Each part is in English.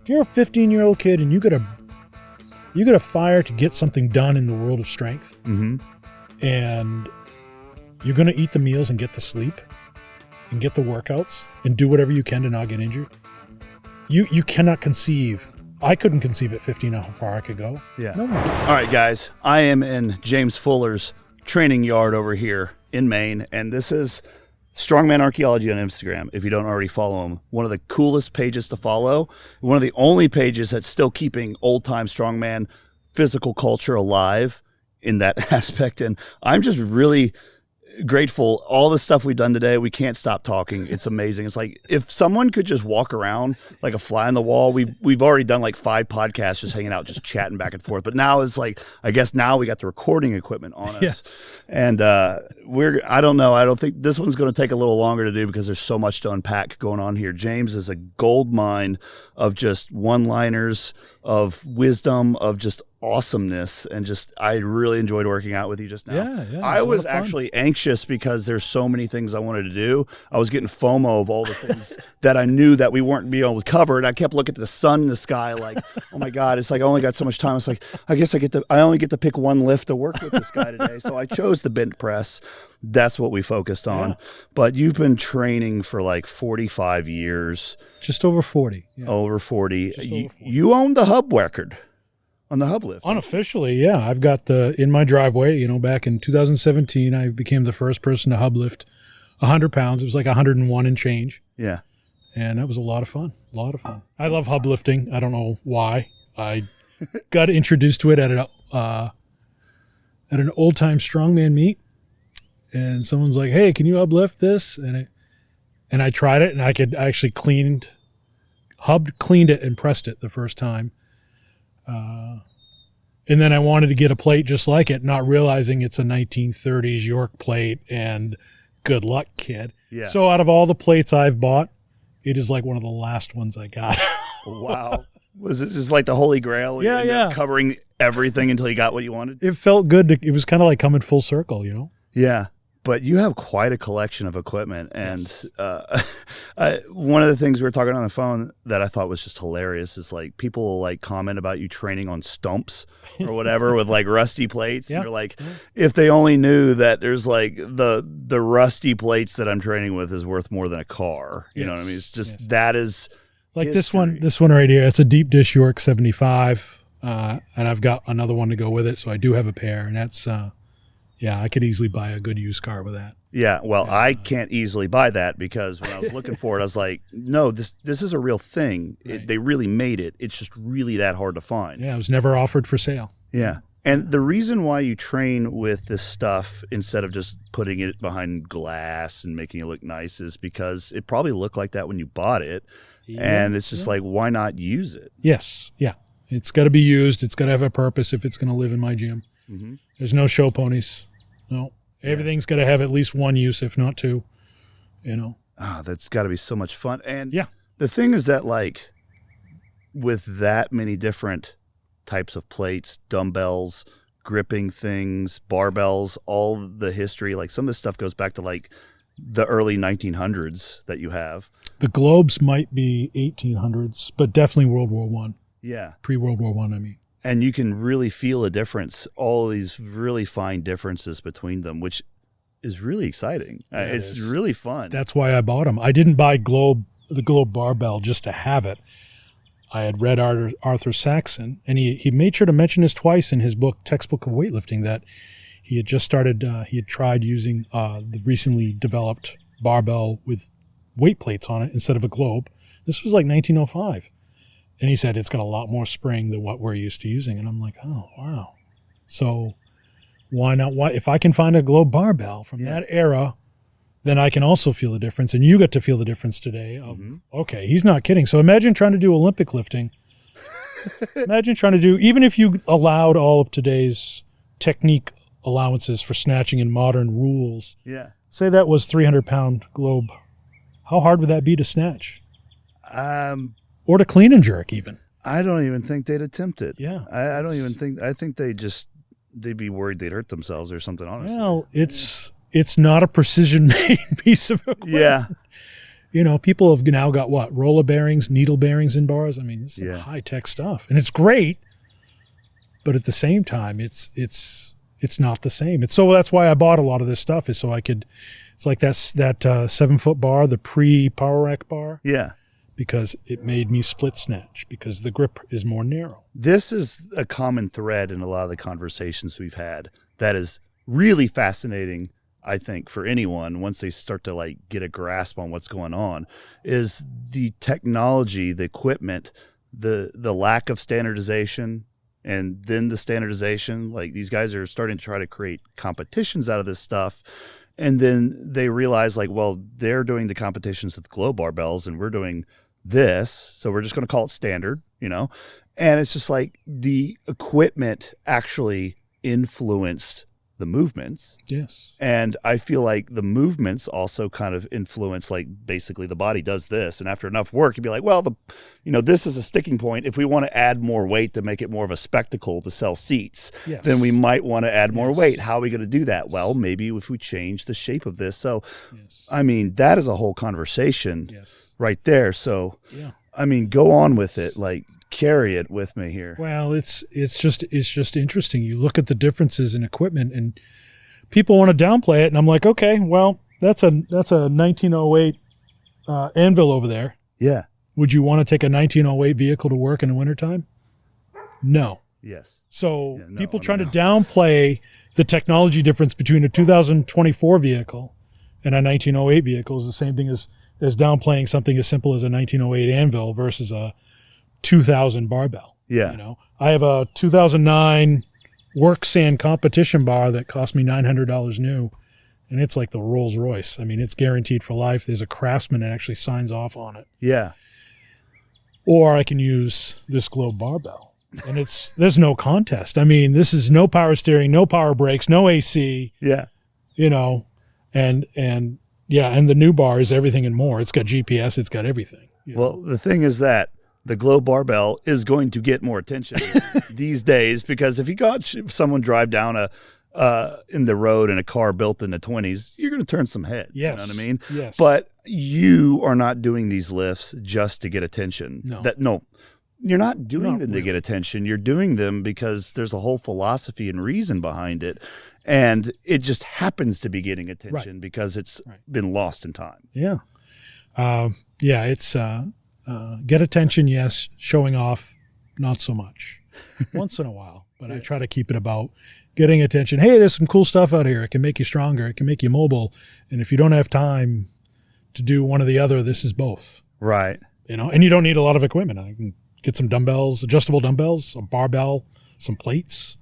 If you're a 15-year-old kid and you got a fire to get something done in the world of strength, and you're going to eat the meals and get to sleep and get the workouts and do whatever you can to not get injured, you cannot conceive. I couldn't conceive at 15 how far I could go. Yeah. No one can. All right, guys. I am in James Fuller's training yard over here in Maine, and this is Strongman Archaeology on Instagram. If you don't already follow him, one of the coolest pages to follow. One of the only pages that's still keeping old-time strongman physical culture alive in that aspect. And I'm just really grateful. All the stuff we've done today, we can't stop talking. It's amazing. It's like if someone could just walk around like a fly on the wall. We've already done like 5 podcasts just hanging out, just chatting back and forth. But now it's like, I guess now we got the recording equipment on us. Yes. And I don't know. I don't think this one's going to take a little longer to do because there's so much to unpack going on here. James is a gold mine of just one-liners, of wisdom, of just awesomeness, and just I really enjoyed working out with you just now. Yeah, I was actually anxious because there's so many things I wanted to do. I was getting FOMO of all the things that I knew that we weren't being able to cover, and I kept looking at the sun in the sky like, oh my God, it's like I only got so much time. It's like I guess I only get to pick one lift to work with this guy today. So I chose the bench press. That's what we focused on. Yeah. But you've been training for like 45 years. Just over 40. Yeah. Over 40. You own the hub record. On the hub lift. Unofficially, yeah. I've got in my driveway, back in 2017, I became the first person to hub lift 100 pounds. It was like 101 and change. Yeah. And that was a lot of fun. I love hub lifting. I don't know why. I got introduced to it at an old time strongman meet. And someone's like, hey, can you hub lift this? And I tried it, and I could actually cleaned it and pressed it the first time. And then I wanted to get a plate just like it, not realizing it's a 1930s York plate, and good luck, kid. Yeah. So out of all the plates I've bought, it is like one of the last ones I got. Wow. Was it just like the Holy Grail? Yeah. Covering everything until you got what you wanted? It felt good. It was kind of like coming full circle, Yeah. But you have quite a collection of equipment. And yes. One of the things we were talking on the phone that I thought was just hilarious is like people will like comment about you training on stumps or whatever with like rusty plates. Yeah. And they're like, if they only knew that there's like the rusty plates that I'm training with is worth more than a car. You know what I mean? It's just that is like history. This one right here. It's a deep dish York 75. And I've got another one to go with it. So I do have a pair, and that's yeah, I could easily buy a good used car with that. Yeah, well, I can't easily buy that because when I was looking for it, I was like, no, this is a real thing. Right. They really made it. It's just really that hard to find. Yeah, it was never offered for sale. Yeah. And the reason why you train with this stuff instead of just putting it behind glass and making it look nice is because it probably looked like that when you bought it. Yeah. And it's just like, why not use it? Yes. Yeah. It's got to be used. It's got to have a purpose if it's going to live in my gym. Mm-hmm. There's no show ponies. No. Everything's got to have at least one use, if not two. Oh, that's got to be so much fun. And the thing is that, like, with that many different types of plates, dumbbells, gripping things, barbells, all the history, like some of this stuff goes back to like the early 1900s that you have. The globes might be 1800s, but definitely World War I. Yeah. Pre-World War I, I mean. And you can really feel a difference, all these really fine differences between them, which is really exciting. Yeah, it's really fun. That's why I bought them. I didn't buy the Globe Barbell just to have it. I had read Arthur Saxon, and he made sure to mention this twice in his book, Textbook of Weightlifting, that he had just started, he had tried using the recently developed barbell with weight plates on it instead of a globe. This was like 1905. And he said, it's got a lot more spring than what we're used to using. And I'm like, oh, wow. So why not? If I can find a globe barbell from that era, then I can also feel the difference. And you got to feel the difference today. Okay, he's not kidding. So imagine trying to do Olympic lifting. Imagine trying to do, even if you allowed all of today's technique allowances for snatching and modern rules. Yeah. Say that was 300-pound globe. How hard would that be to snatch? Or to clean and jerk even. I don't even think they'd attempt it. Yeah. I don't even think, I think they'd be worried they'd hurt themselves or something, honestly. Well, it's not a precision-made piece of equipment. Yeah. People have now got what? Roller bearings, needle bearings in bars. I mean, it's some high-tech stuff. And it's great, but at the same time, it's not the same. So that's why I bought a lot of this stuff, is so I could, it's like that 7-foot bar, the pre-power rack bar. Yeah. Because it made me split snatch, because the grip is more narrow. This is a common thread in a lot of the conversations we've had that is really fascinating, I think, for anyone once they start to like get a grasp on what's going on, is the technology, the equipment, the lack of standardization, and then the standardization. Like, these guys are starting to try to create competitions out of this stuff. And then they realize, like, well, they're doing the competitions with glow barbells and we're doing this, so we're just going to call it standard, And it's just like the equipment actually influenced the movements. Yes. And I feel like the movements also kind of influence, like, basically the body does this. And after enough work, you'd be like, well, this is a sticking point. If we want to add more weight to make it more of a spectacle to sell seats, then we might want to add more weight. How are we going to do that? Well, maybe if we change the shape of this. So, I mean, that is a whole conversation right there. So, I mean, go on with it. Like, carry it with me here. Well, it's just interesting. You look at the differences in equipment, and people want to downplay it, and I'm like, okay, well, that's a 1908 anvil over there. Yeah. Would you want to take a 1908 vehicle to work in the wintertime? No. Yes. So people trying to downplay the technology difference between a 2024 vehicle and a 1908 vehicle is the same thing as downplaying something as simple as a 1908 anvil versus a 2000 barbell. Yeah. I have a 2009 work sand competition bar that cost me $900 new, and it's like the Rolls Royce. I mean, it's guaranteed for life. There's a craftsman that actually signs off on it. Yeah. Or I can use this globe barbell, and there's no contest. I mean, this is no power steering, no power brakes, no AC. Yeah. And the new bar is everything and more. It's got GPS. It's got everything. Well, the thing is that the glow barbell is going to get more attention these days, because if you got someone drive down in the road in a car built in the 20s, you're going to turn some heads. Yes. You know what I mean? Yes. But you are not doing these lifts just to get attention. No. You're not doing them to get attention. You're doing them because there's a whole philosophy and reason behind it. And it just happens to be getting attention because it's been lost in time. Yeah. It's get attention, yes. Showing off, not so much. Once in a while. But I try to keep it about getting attention. Hey, there's some cool stuff out here. It can make you stronger. It can make you mobile. And if you don't have time to do one or the other, this is both. Right. And you don't need a lot of equipment. I can get some dumbbells, adjustable dumbbells, a barbell, some plates,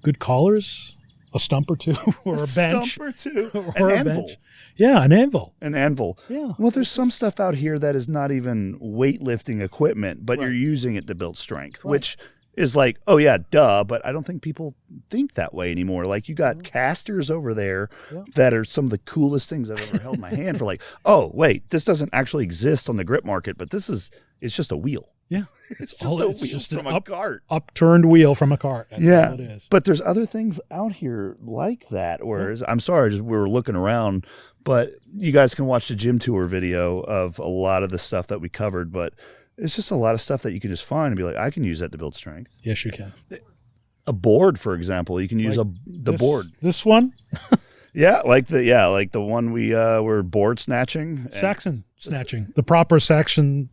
good collars, a stump or two, or a bench. Stump or two. Or an a anvil. bench. Yeah, an anvil. An anvil. Yeah. Well, there's some stuff out here that is not even weightlifting equipment, but you're using it to build strength, which is like, oh yeah, duh, but I don't think people think that way anymore. Like, you got casters over there that are some of the coolest things I've ever held in my hand for, like, oh, wait, this doesn't actually exist on the grip market, but it's just a wheel. Yeah. It's just from a cart. Upturned wheel from a cart. That's all it is. But there's other things out here like that, whereas I'm sorry, we were looking around, but you guys can watch the gym tour video of a lot of the stuff that we covered, but it's just a lot of stuff that you can just find and be like, I can use that to build strength. Yes, you can. A board, for example, you can use the board. This one? like the one we were board snatching. Saxon snatching. The proper Saxon.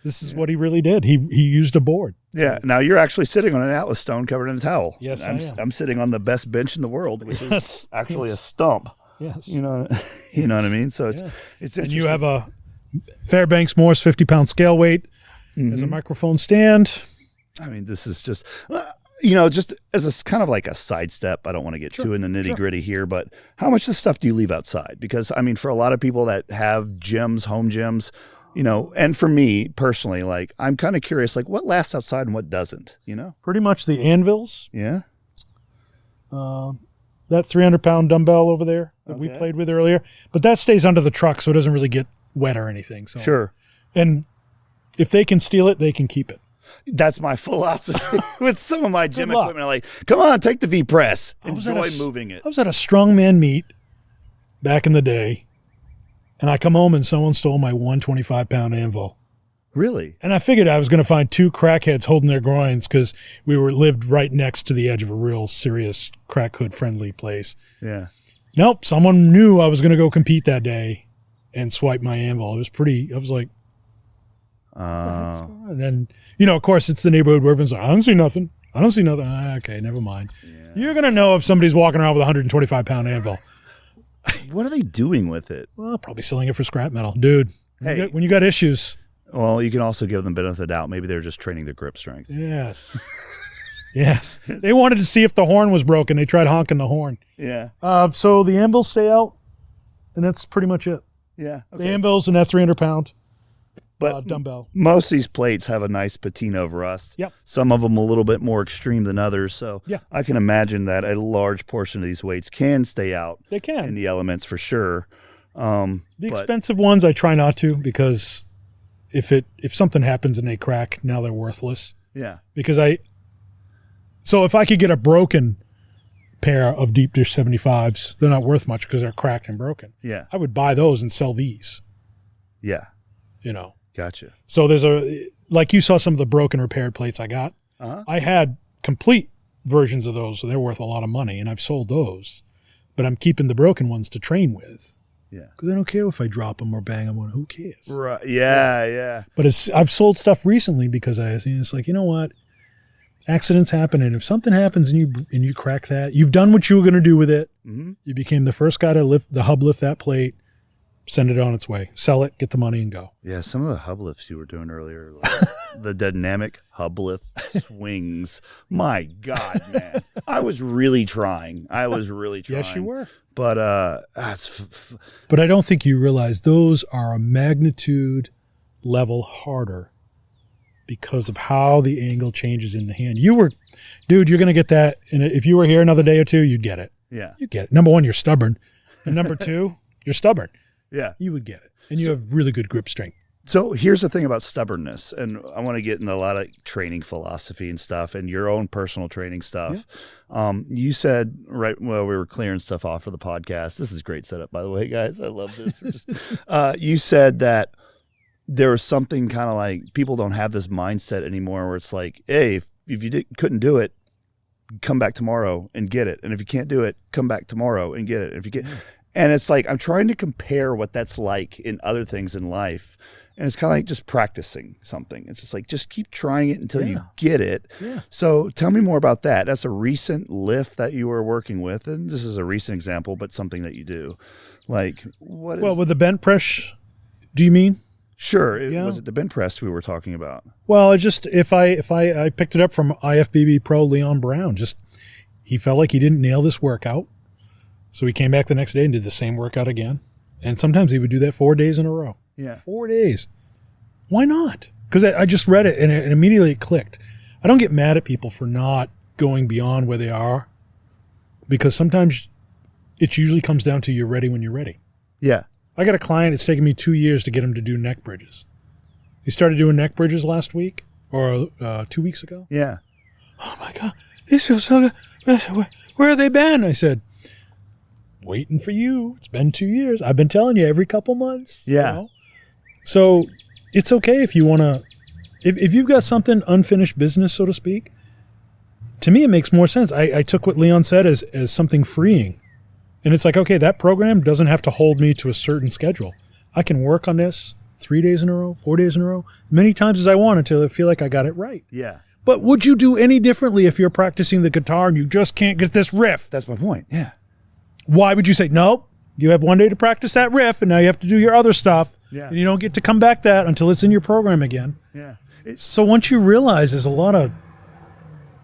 This is what he really did. He used a board. Yeah. Now you're actually sitting on an Atlas stone covered in a towel. Yes, I'm sitting on the best bench in the world, which is actually a stump. Yes. You know what I mean? So it's interesting. And you have a Fairbanks Morse 50-pound scale weight as a microphone stand. I mean, this is just, just as a kind of like a sidestep. I don't want to get too in the nitty gritty here, but how much of this stuff do you leave outside? Because I mean, for a lot of people that have gyms, home gyms, and for me personally, like, I'm kind of curious, like, what lasts outside and what doesn't, Pretty much the anvils. Yeah. That 300-pound dumbbell over there that we played with earlier, but that stays under the truck, so it doesn't really get wet or anything. So. Sure. And if they can steal it, they can keep it. That's my philosophy with some of my gym equipment. I'm like, come on, take the V press. Enjoy moving it. I was at a Strongman meet back in the day, And I come home and someone stole my 125-pound anvil. Really? And I figured I was going to find two crackheads holding their groins because we lived right next to the edge of a real serious crack hood friendly place. Yeah. Nope. Someone knew I was going to go compete that day and swipe my anvil. It was I was like, and then, of course, it's the neighborhood where everyone's like, I don't see nothing. Okay, never mind. Yeah. You're going to know if somebody's walking around with a 125-pound anvil. What are they doing with it? Well, probably selling it for scrap metal. Dude, when you got issues. Well, you can also give them benefit of the doubt. Maybe they're just training their grip strength. Yes. Yes. They wanted to see if the horn was broken. They tried honking the horn. Yeah. So the anvils stay out, and that's pretty much it. Yeah. Okay. The anvil's an F300-pound but dumbbell. Most of these plates have a nice patina of rust. Yep. Some of them a little bit more extreme than others. So yeah. I can imagine that a large portion of these weights can stay out. They can. In the elements for sure. Expensive ones I try not to because if something happens and they crack, now they're worthless. Yeah. So if I could get a broken pair of deep dish 75s, they're not worth much because they're cracked and broken. Yeah. I would buy those and sell these. Yeah. Gotcha. So there's like you saw some of the broken repaired plates I got. Uh-huh. I had complete versions of those, so they're worth a lot of money, and I've sold those. But I'm keeping the broken ones to train with. Yeah. Because I don't care if I drop them or bang them. Who cares? Right. Yeah. But I've sold stuff recently because it's like, you know what? Accidents happen, and if something happens and you crack that, you've done what you were going to do with it. Mm-hmm. You became the first guy to lift that plate, send it on its way, sell it, get the money, and go. Yeah, some of the hub lifts you were doing earlier, like the dynamic hub lift swings. My God, man. I was really trying. Yes, you were. But but I don't think you realize those are a magnitude level harder because of how the angle changes in the hand. You're going to get that. And if you were here another day or two, you'd get it. Yeah. You'd get it. Number one, you're stubborn. And number two, you're stubborn. Yeah. You would get it. And you have really good grip strength. So here's the thing about stubbornness, and I want to get into a lot of training philosophy and stuff and your own personal training stuff. Yeah. You said right while we were clearing stuff off for the podcast, this is a great setup, by the way, guys. I love this. You said that there was something kind of like people don't have this mindset anymore where it's like, hey, if you couldn't do it, come back tomorrow and get it. And if you can't do it, come back tomorrow and get it. If you get, and it's like I'm trying to compare what that's like in other things in life. And it's kind of like just practicing something. It's just like, just keep trying it until you get it. Yeah. So tell me more about that. That's a recent lift that you were working with. And this is a recent example, but something that you do. Like, what is... Well, with the bent press, do you mean? Sure. Was it the bent press we were talking about? Well, I picked it up from IFBB pro Leon Brown. He felt like he didn't nail this workout. So he came back the next day and did the same workout again. And sometimes he would do that 4 days in a row. Yeah. 4 days. Why not? Because I just read it and immediately it clicked. I don't get mad at people for not going beyond where they are because sometimes it usually comes down to you're ready when you're ready. Yeah. I got a client, it's taken me 2 years to get him to do neck bridges. He started doing neck bridges last week or 2 weeks ago. Yeah. Oh my God, this feels so good. Where have they been? I said, waiting for you. It's been 2 years. I've been telling you every couple months. Yeah. So it's okay if you want to, if you've got something unfinished business, so to speak. To me, it makes more sense. I took what Leon said as something freeing. And it's like, okay, that program doesn't have to hold me to a certain schedule. I can work on this 3 days in a row, 4 days in a row, many times as I want until I feel like I got it right. Yeah. But would you do any differently if you're practicing the guitar and you just can't get this riff? That's my point. Yeah. Why would you say, nope, you have 1 day to practice that riff and now you have to do your other stuff. Yeah. And you don't get to come back that until it's in your program again. Yeah. So once you realize there's a lot of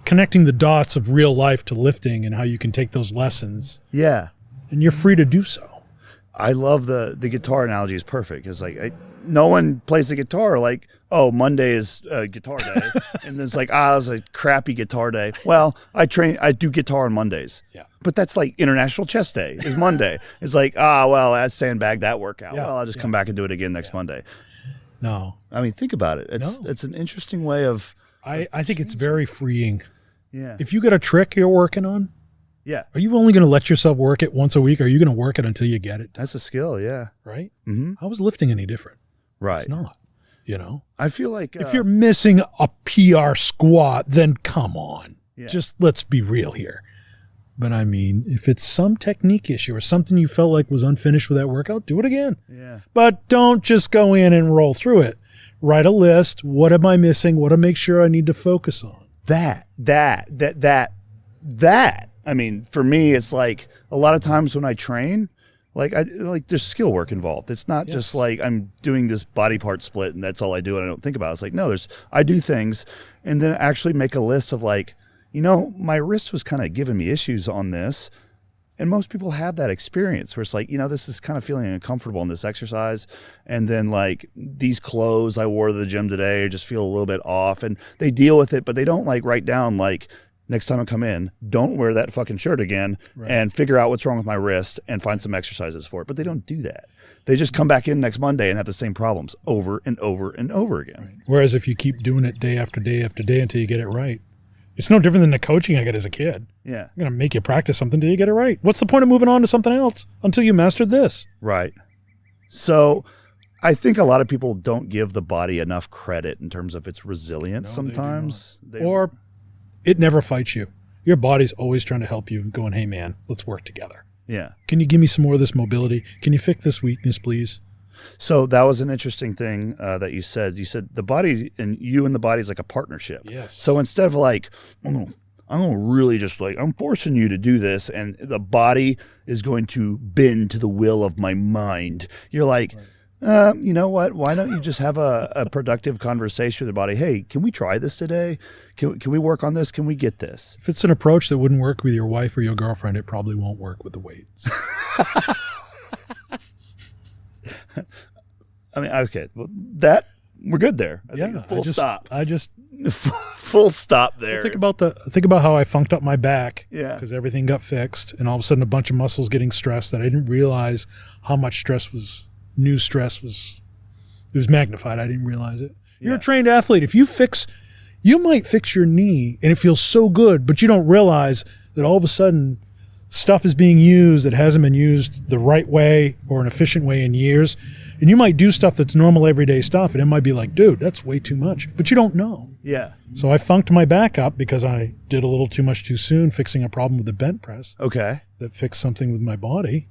connecting the dots of real life to lifting and how you can take those lessons. Yeah. And you're free to do so. I love the guitar analogy is perfect. It's like no one plays the guitar like, oh, Monday is guitar day. And then it's like, it's a crappy guitar day. Well, I do guitar on Mondays. Yeah. But that's like International Chest Day is Monday. It's like, well, I sandbagged that workout. Yeah. Well, I'll just come back and do it again next Monday. No. I mean, think about it. It's an interesting way of... I think it's very freeing. Yeah. If you got a trick you're working on, Yeah. Are you only going to let yourself work it once a week? Or are you going to work it until you get it? That's a skill. Yeah. Right? Mm-hmm. How is lifting any different? Right. It's not, I feel like if you're missing a PR squat, then come on. Yeah. Just let's be real here. But I mean, if it's some technique issue or something you felt like was unfinished with that workout, do it again. Yeah. But don't just go in and roll through it. Write a list. What am I missing? What to make sure I need to focus on? That. I mean, for me, it's like a lot of times when I train, like there's skill work involved. It's not just like I'm doing this body part split and that's all I do and I don't think about it. It's like, no, I do things and then actually make a list of like, my wrist was kind of giving me issues on this. And most people have that experience where it's like, this is kind of feeling uncomfortable in this exercise. And then like these clothes I wore to the gym today just feel a little bit off and they deal with it, but they don't like write down like, next time I come in, don't wear that fucking shirt again and figure out what's wrong with my wrist and find some exercises for it. But they don't do that. They just come back in next Monday and have the same problems over and over and over again. Right. Whereas if you keep doing it day after day after day until you get it right, it's no different than the coaching I got as a kid. Yeah. I'm going to make you practice something until you get it right. What's the point of moving on to something else until you mastered this? Right. So I think a lot of people don't give the body enough credit in terms of its resilience sometimes. Or it never fights you. Your body's always trying to help you, going, hey, man, let's work together. Yeah. Can you give me some more of this mobility? Can you fix this weakness, please? So that was an interesting thing that you said. You said the body and you and the body is like a partnership. Yes. So instead of like, I'm going to really just like, I'm forcing you to do this and the body is going to bend to the will of my mind. You're like, you know what? Why don't you just have a productive conversation with the body? Hey, can we try this today? Can we work on this? Can we get this? If it's an approach that wouldn't work with your wife or your girlfriend, it probably won't work with the weights. I mean, okay, well, we're good there. Full stop there. Think about how I funked up my back. Yeah. Because everything got fixed, and all of a sudden a bunch of muscles getting stressed that I didn't realize how much new stress was. It was magnified. I didn't realize it. You're a trained athlete. If you might fix your knee and it feels so good, but you don't realize that all of a sudden stuff is being used that hasn't been used the right way or an efficient way in years. And you might do stuff that's normal everyday stuff, and it might be like, dude, that's way too much. But you don't know. Yeah. So I funked my back up because I did a little too much too soon, fixing a problem with the bent press. Okay. That fixed something with my body.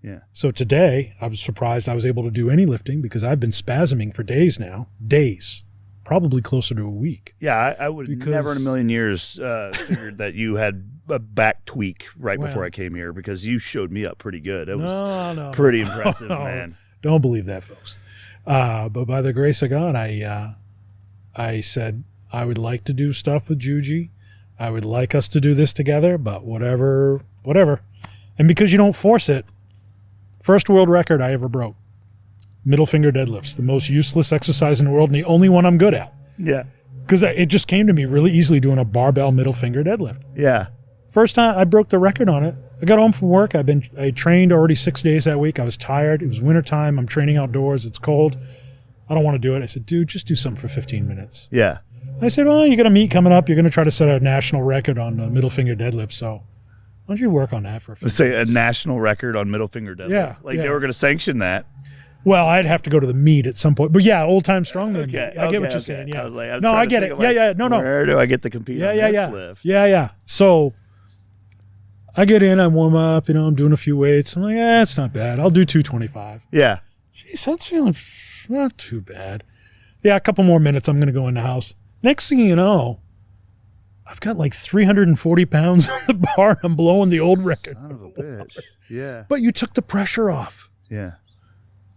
Yeah. So today, I was surprised I was able to do any lifting because I've been spasming for days now. Days. Probably closer to a week. Yeah, I would never in a million years figured that you had a back tweak before I came here because you showed me up pretty good. It was pretty impressive, man. Don't believe that, folks. But by the grace of God, I said I would like to do stuff with Juji. I would like us to do this together, but whatever. And because you don't force it, first world record I ever broke. Middle finger deadlifts, the most useless exercise in the world and the only one I'm good at. Yeah. Because it just came to me really easily doing a barbell middle finger deadlift. Yeah. First time I broke the record on it. I got home from work. I trained already 6 days that week. I was tired. It was wintertime. I'm training outdoors. It's cold. I don't want to do it. I said, dude, just do something for 15 minutes. Yeah. I said, well, you got a meet coming up. You're going to try to set a national record on middle finger deadlift. So why don't you work on that for a few minutes? A national record on middle finger deadlift. Yeah. They were going to sanction that. Well, I'd have to go to the meet at some point. But yeah, old-time strongman. Okay, I get what you're saying. Yeah. I was like, I get it. Yeah. No. Where do I get to compete on this lift? Yeah. So I get in, I warm up, I'm doing a few weights. I'm like, it's not bad. I'll do 225. Yeah. Geez, that's feeling not too bad. Yeah, a couple more minutes, I'm going to go in the house. Next thing you know, I've got like 340 pounds on the bar. I'm blowing the old record. Son of a bitch. Yeah. But you took the pressure off. Yeah.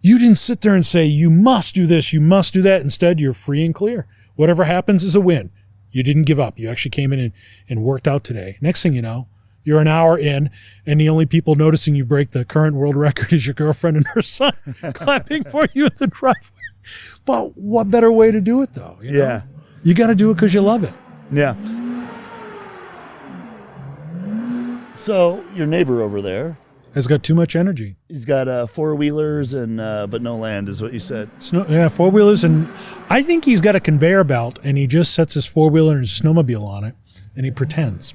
You didn't sit there and say, you must do this, you must do that. Instead, you're free and clear. Whatever happens is a win. You didn't give up. You actually came in and worked out today. Next thing you know, you're an hour in, and the only people noticing you break the current world record is your girlfriend and her son clapping for you in the driveway. But what better way to do it, though? Yeah. You got to do it because you love it. Yeah. So your neighbor over there has got too much energy. He's got four-wheelers and but no land is what you said. Four-wheelers, and I think he's got a conveyor belt, and he just sets his four-wheeler and his snowmobile on it, and he pretends.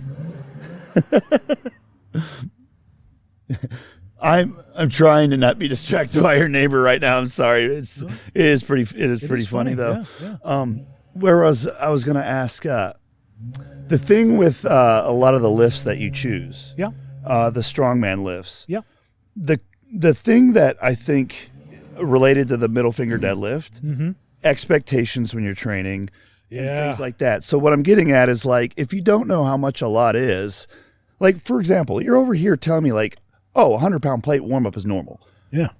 I'm trying to not be distracted by your neighbor right now. I'm sorry. It is pretty funny though. Yeah. Whereas I was going to ask, the thing with a lot of the lifts that you choose, Yeah. The strongman lifts, Yeah. the thing that I think related to the middle finger deadlift, expectations when you're training, and things like that. So what I'm getting at is like, if you don't know how much a lot is, like for example, you're over here telling me like, oh, 100-pound plate warm up is normal. Yeah.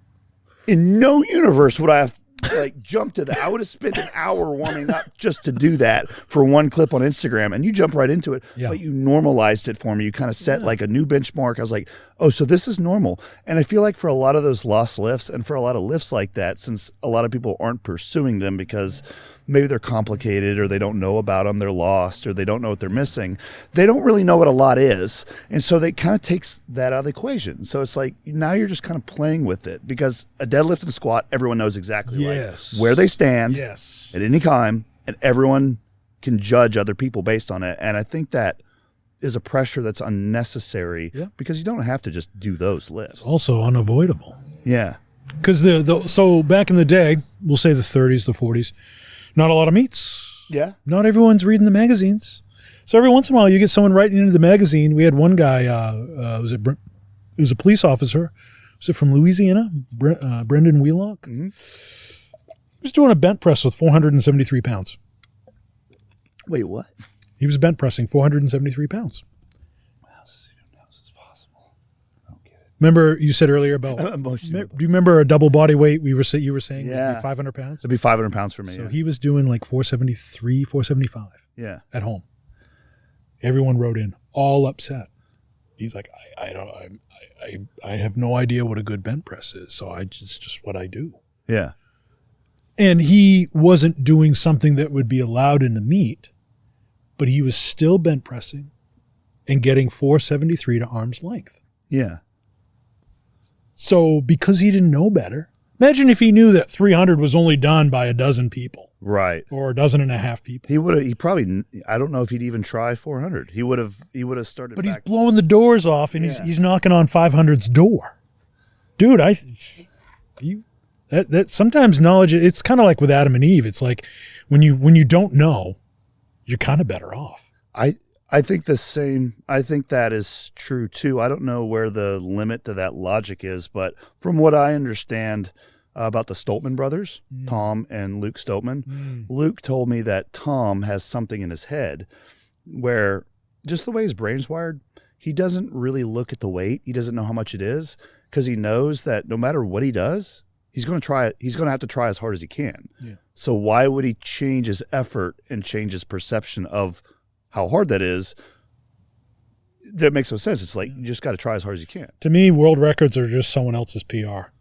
In no universe would I have like jumped to that. I would have spent an hour warming up just to do that for one clip on Instagram, and you jump right into it. Yeah. But you normalized it for me. You kind of set like a new benchmark. I was like, oh, so this is normal. And I feel like for a lot of those lost lifts and for a lot of lifts like that, since a lot of people aren't pursuing them because maybe they're complicated or they don't know about them, they're lost, or they don't know what they're missing. They don't really know what a lot is. And so they kind of takes that out of the equation. So it's like now you're just kind of playing with it because a deadlift and a squat, everyone knows exactly where they stand at any time, and everyone can judge other people based on it. And I think that is a pressure that's unnecessary because you don't have to just do those lifts. It's also unavoidable. Yeah. Because so back in the day, we'll say the 30s, the 40s, not a lot of meets. Yeah. Not everyone's reading the magazines. So every once in a while you get someone writing into the magazine. We had one guy, it was a police officer. Was it from Louisiana? Brendan Wheelock? Mm-hmm. He was doing a bench press with 473 pounds. Wait, what? He was bench pressing 473 pounds. How is possible? I don't get it. Remember you said earlier about, do you remember a double body weight you were saying would be 500 pounds? It'd be 500 pounds for me. So he was doing like 473, 475 at home. Everyone wrote in, all upset. He's like, I have no idea what a good bench press is, so it's just what I do. Yeah. And he wasn't doing something that would be allowed in the meet, but he was still bench pressing and getting 473 to arm's length. Yeah. So because he didn't know better, imagine if he knew that 300 was only done by a dozen people. Right. Or a dozen and a half people. He probably, I don't know if he'd even try 400. He would have started But he's blowing the doors off and he's knocking on 500's door. Dude, that sometimes knowledge, it's kind of like with Adam and Eve. It's like when you don't know, you're kind of better off. I think the same. I think that is true too. I don't know where the limit to that logic is, but from what I understand about the Stoltman brothers, Tom and Luke Stoltman, Luke told me that Tom has something in his head where just the way his brain's wired, he doesn't really look at the weight. He doesn't know how much it is because he knows that no matter what he does, he's going to try it. He's going to have to try as hard as he can. Yeah. So why would he change his effort and change his perception of how hard that is? That makes no sense. It's like you just got to try as hard as you can. To me, world records are just someone else's PR.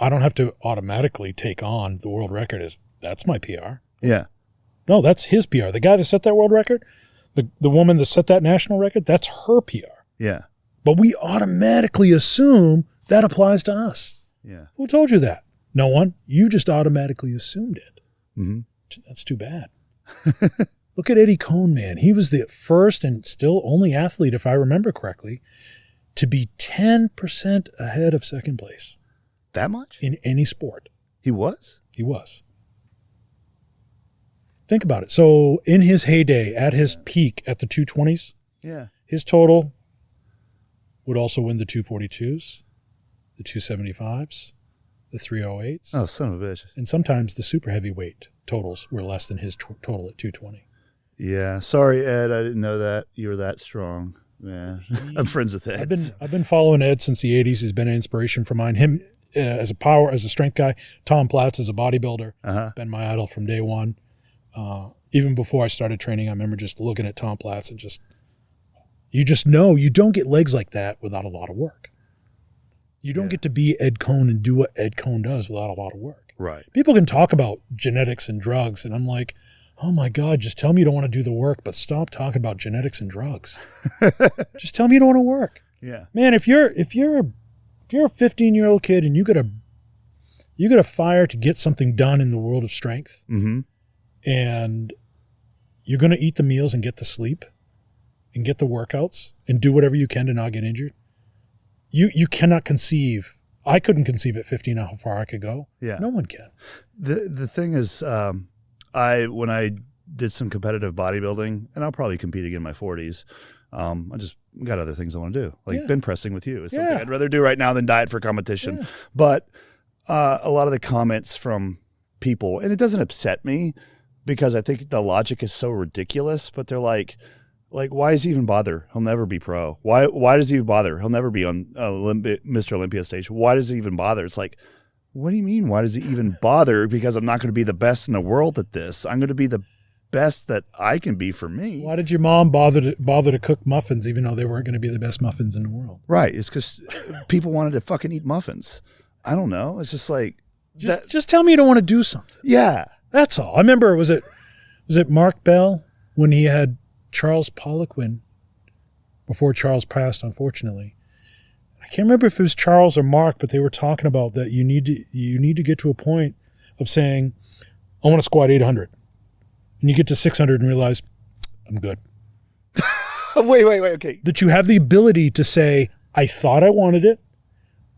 I don't have to automatically take on the world record that's my PR. Yeah. No, that's his PR. The guy that set that world record, the woman that set that national record, that's her PR. Yeah. But we automatically assume that applies to us. Yeah. Who told you that? No one. You just automatically assumed it. Mm-hmm. That's too bad. Look at Eddie Cohn, man. He was the first and still only athlete, if I remember correctly, to be 10% ahead of second place. That much? In any sport. He was? He was. Think about it. So in his heyday, at his peak at the 220s, his total would also win the 242s, the 275s, the 308s. Oh, son of a bitch. And sometimes the super heavyweight totals were less than his total at 220. Yeah. Sorry, Ed. I didn't know that you were that strong. Yeah. I'm friends with Ed. I've been following Ed since the 80s. He's been an inspiration for mine. Him as a strength guy. Tom Platz as a bodybuilder. Been my idol from day one. Even before I started training, I remember just looking at Tom Platz and you just know you don't get legs like that without a lot of work. You don't get to be Ed Cohn and do what Ed Cohn does without a lot of work. Right. People can talk about genetics and drugs, and I'm like, oh my God, just tell me you don't want to do the work, but stop talking about genetics and drugs. Just tell me you don't want to work. Yeah. Man, if you're a 15-year-old kid and you got a fire to get something done in the world of strength, and you're going to eat the meals and get the sleep and get the workouts and do whatever you can to not get injured, you cannot conceive. I couldn't conceive at 15 how far I could go. Yeah. No one can. The thing is, when I did some competitive bodybuilding, and I'll probably compete again in my 40s. I just got other things I want to do, like bench pressing with you is something I'd rather do right now than diet for competition. Yeah. But a lot of the comments from people, and it doesn't upset me because I think the logic is so ridiculous, but they're like, why does he even bother? He'll never be pro. Why does he even bother? He'll never be on Mr. Olympia stage. Why does he even bother? It's like, what do you mean? Why does he even bother? Because I'm not going to be the best in the world at this. I'm going to be the best that I can be for me. Why did your mom bother to cook muffins even though they weren't going to be the best muffins in the world? Right. It's because people wanted to fucking eat muffins. I don't know. It's just like just tell me you don't want to do something. Yeah. That's all. I remember was it Mark Bell when he had Charles Poliquin before Charles passed, unfortunately. I can't remember if it was Charles or Mark, but they were talking about that you need to get to a point of saying, I want to squat 800. And you get to 600 and realize, I'm good. Wait, okay. That you have the ability to say, I thought I wanted it.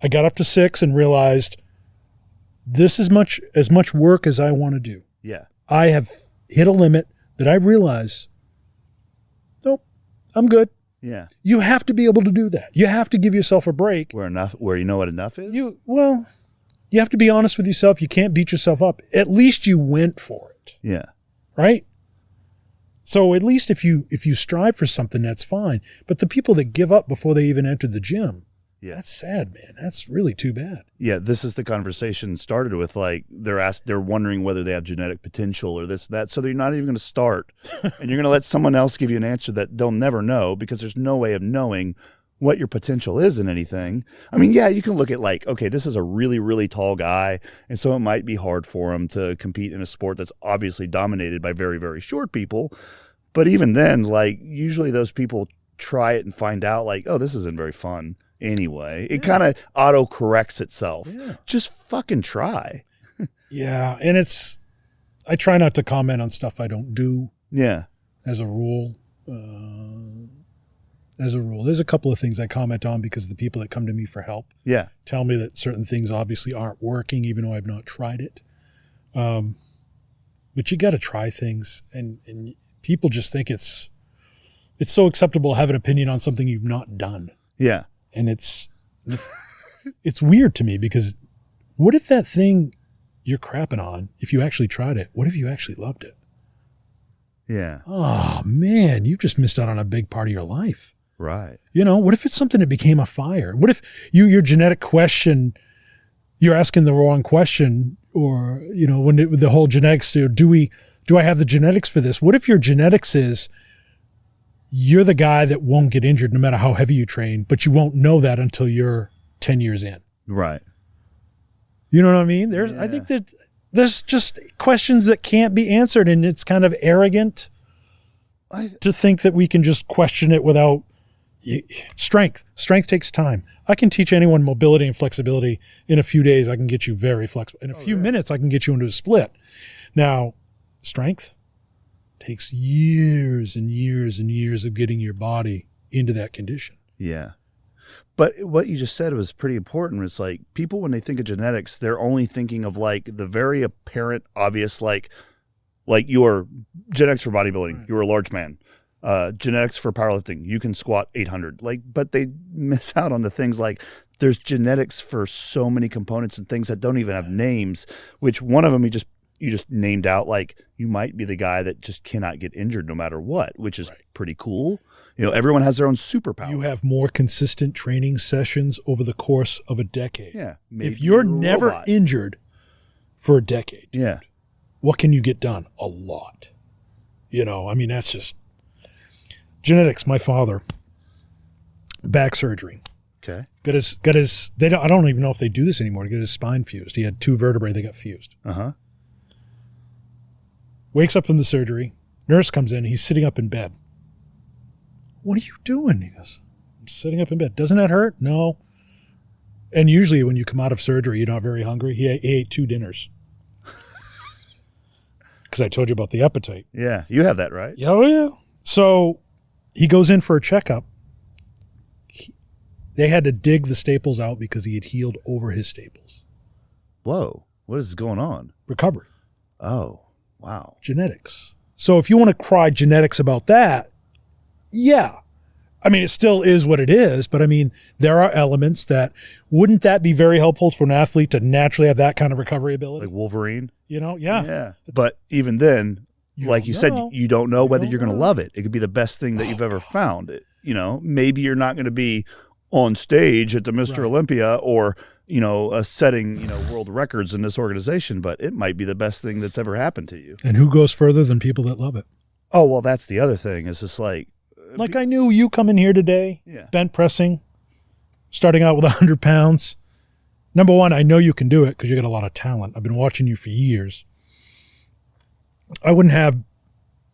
I got up to 6 and realized this is as much work as I want to do. Yeah. I have hit a limit that I realize, nope, I'm good. Yeah. You have to be able to do that. You have to give yourself a break. Where you know what enough is? You have to be honest with yourself. You can't beat yourself up. At least you went for it. Yeah. Right? So at least if you strive for something, that's fine. But the people that give up before they even enter the gym, that's sad, man. That's really too bad. Yeah, this is the conversation started with, like, they're wondering whether they have genetic potential or this, that. So they're not even going to start. And you're going to let someone else give you an answer that they'll never know because there's no way of knowing what your potential is in anything. I mean, yeah, you can look at like, okay, this is a really, really tall guy, and so it might be hard for him to compete in a sport that's obviously dominated by very, very short people. But even then, like, usually those people try it and find out like, oh, this isn't very fun anyway. It kind of auto-corrects itself. Yeah. Just fucking try. Yeah, and I try not to comment on stuff I don't do. Yeah. As a rule. There's a couple of things I comment on because the people that come to me for help tell me that certain things obviously aren't working, even though I've not tried it. But you got to try things, and people just think it's so acceptable to have an opinion on something you've not done. Yeah. And it's weird to me because what if that thing you're crapping on, if you actually tried it, what if you actually loved it? Yeah. Oh, man, you've just missed out on a big part of your life. Right. You know, what if it's something that became a fire? What if your genetic question, you're asking the wrong question, or, you know, when the whole genetics, do I have the genetics for this? What if your genetics is you're the guy that won't get injured no matter how heavy you train, but you won't know that until you're 10 years in. Right. You know what I mean? I think that there's just questions that can't be answered, and it's kind of arrogant to think that we can just question it without strength. Strength takes time. I can teach anyone mobility and flexibility in a few days. I can get you very flexible. In a few minutes, I can get you into a split. Now, strength takes years and years and years of getting your body into that condition. Yeah. But what you just said was pretty important. It's like people, when they think of genetics, they're only thinking of like the very apparent, obvious, like your genetics for bodybuilding, right. You're a large man. Genetics for powerlifting, you can squat 800. But they miss out on the things like there's genetics for so many components and things that don't even have names, which one of them you just named out, like you might be the guy that just cannot get injured no matter what, which is pretty cool. You know, everyone has their own superpower. You have more consistent training sessions over the course of a decade. Yeah. If you're never injured for a decade, what can you get done? A lot. You know, I mean, that's just genetics. My father, back surgery. Okay. Got his. I don't even know if they do this anymore. To get his spine fused, he had 2 vertebrae. They got fused. Wakes up from the surgery. Nurse comes in. He's sitting up in bed. What are you doing? He goes, I'm sitting up in bed. Doesn't that hurt? No. And usually when you come out of surgery, you're not very hungry. He ate 2 dinners. Because I told you about the appetite. Yeah, you have that, right? Oh, yeah. So he goes in for a checkup. They had to dig the staples out because he had healed over his staples. Whoa. What is going on? Recovery. Oh, wow. Genetics. So if you want to cry genetics about that, yeah. I mean, it still is what it is, but I mean, there are elements that, wouldn't that be very helpful for an athlete to naturally have that kind of recovery ability? Like Wolverine? You know, yeah. Yeah. But even then, like you said, you don't know whether you're going to love it. It could be the best thing that you've ever found. You know, maybe you're not going to be on stage at the Mr. Olympia or, you know, setting, you know, world records in this organization, but it might be the best thing that's ever happened to you. And who goes further than people that love it? Oh, well, that's the other thing. It's just like I knew you coming here today, bent pressing, starting out with 100 pounds. Number one, I know you can do it because you got a lot of talent. I've been watching you for years. I wouldn't have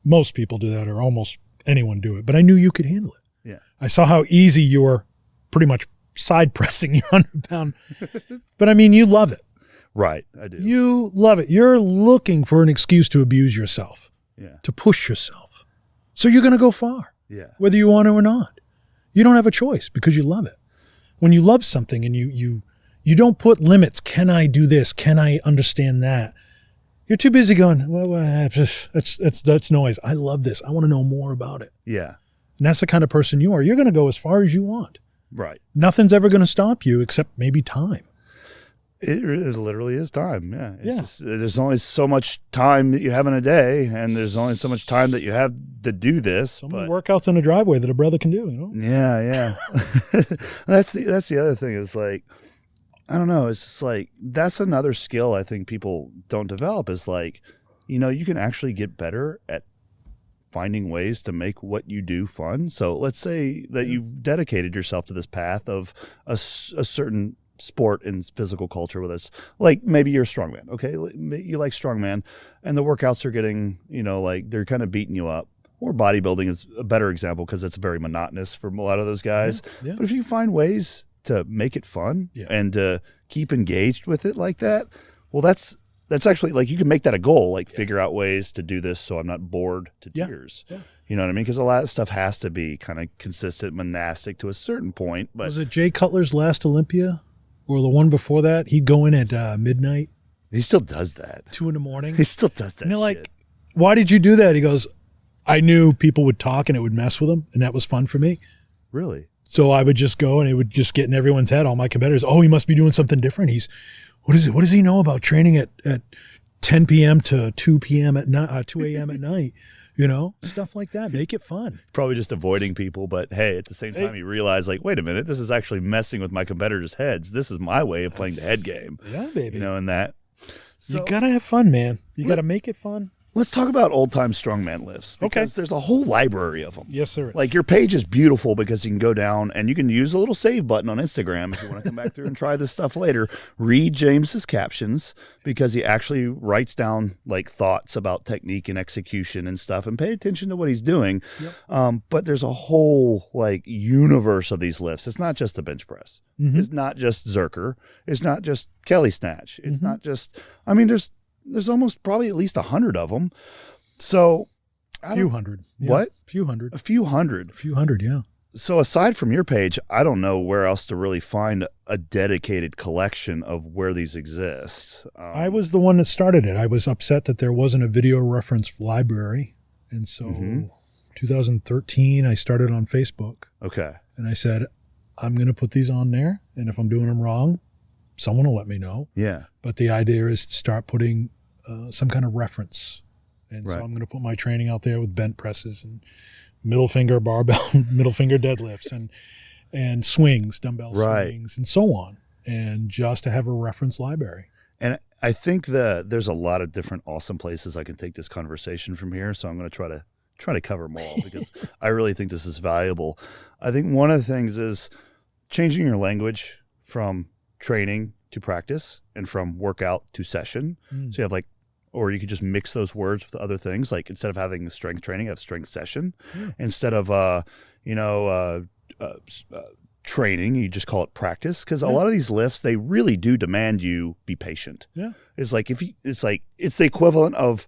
most people do that or almost anyone do it, but I knew you could handle it. Yeah. I saw how easy you were pretty much side pressing your 100 pound. But I mean, you love it. Right. I do. You love it. You're looking for an excuse to abuse yourself, to push yourself. So you're going to go far. Yeah. Whether you want to or not. You don't have a choice because you love it. When you love something and you don't put limits, can I do this? Can I understand that? You're too busy going, well, that's noise. I love this. I want to know more about it. Yeah. And that's the kind of person you are. You're going to go as far as you want. Right. Nothing's ever going to stop you except maybe time. It literally is time. Yeah. It's just, there's only so much time that you have in a day, and there's only so much time that you have to do this. So many workouts in the driveway that a brother can do, you know? Yeah, yeah. That's the other thing is like, I don't know. It's just like, that's another skill I think people don't develop is like, you know, you can actually get better at finding ways to make what you do fun. So let's say that you've dedicated yourself to this path of a certain sport and physical culture, whether it's like maybe you're a strongman, okay? You like strongman, and the workouts are getting, you know, like they're kind of beating you up. Or bodybuilding is a better example because it's very monotonous for a lot of those guys. Yeah. But if you find ways to make it fun and to keep engaged with it like that, well, that's actually like you can make that a goal, like figure out ways to do this so I'm not bored to tears. Yeah. You know what I mean? Because a lot of stuff has to be kind of consistent, monastic to a certain point. But was it Jay Cutler's last Olympia? Or the one before that, he'd go in at midnight. He still does that. 2 a.m. He still does that. And they're like, why did you do that? He goes, I knew people would talk and it would mess with them, and that was fun for me. Really? So I would just go and it would just get in everyone's head, all my competitors. Oh, he must be doing something different. What does he know about training at 10 p.m. to 2 p.m. at night, 2 a.m. at night? You know, stuff like that. Make it fun. Probably just avoiding people, but hey, at the same time, you realize, like, wait a minute, this is actually messing with my competitors' heads. This is my way of playing the head game. Yeah, baby. You know, and that. So, you got to have fun, man. You got to make it fun. Let's talk about old-time strongman lifts because there's a whole library of them. Yes, there is. Like your page is beautiful because you can go down and you can use a little save button on Instagram if you want to come back through and try this stuff later. Read James's captions because he actually writes down like thoughts about technique and execution and stuff, and pay attention to what he's doing. Yep. But there's a whole like universe of these lifts. It's not just the bench press. Mm-hmm. It's not just Zerker. It's not just Kelly snatch. It's not just. I mean, there's almost probably at least 100 of them. So a few hundred. Yeah. What? A few hundred. A few hundred. A few hundred, yeah. So aside from your page, I don't know where else to really find a dedicated collection of where these exist. I was the one that started it. I was upset that there wasn't a video reference library. And so 2013, I started on Facebook. Okay. And I said, I'm going to put these on there. And if I'm doing them wrong, someone will let me know. Yeah. But the idea is to start putting some kind of reference. And so I'm going to put my training out there with bent presses and middle finger barbell, middle finger deadlifts and swings, dumbbell swings, and so on. And just to have a reference library. And I think there's a lot of different awesome places I can take this conversation from here. So I'm going to try to cover them all because I really think this is valuable. I think one of the things is changing your language from training to practice and from workout to session. So you have like, or you could just mix those words with other things. Like instead of having strength training, have strength session. Instead of, training, you just call it practice. Cause a lot of these lifts, they really do demand you be patient. Yeah. It's like, it's the equivalent of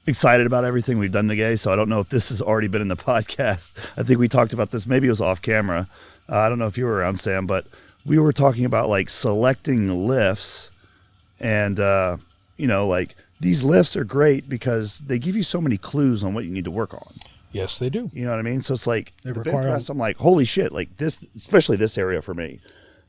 excited about everything we've done today. So I don't know if this has already been in the podcast. I think we talked about this. Maybe it was off camera. I don't know if you were around, Sam, but we were talking about like selecting lifts, and like these lifts are great because they give you so many clues on what you need to work on. Yes, they do. You know what I mean? So it's like They the require- bent press, I'm like, holy shit, like this, especially this area for me.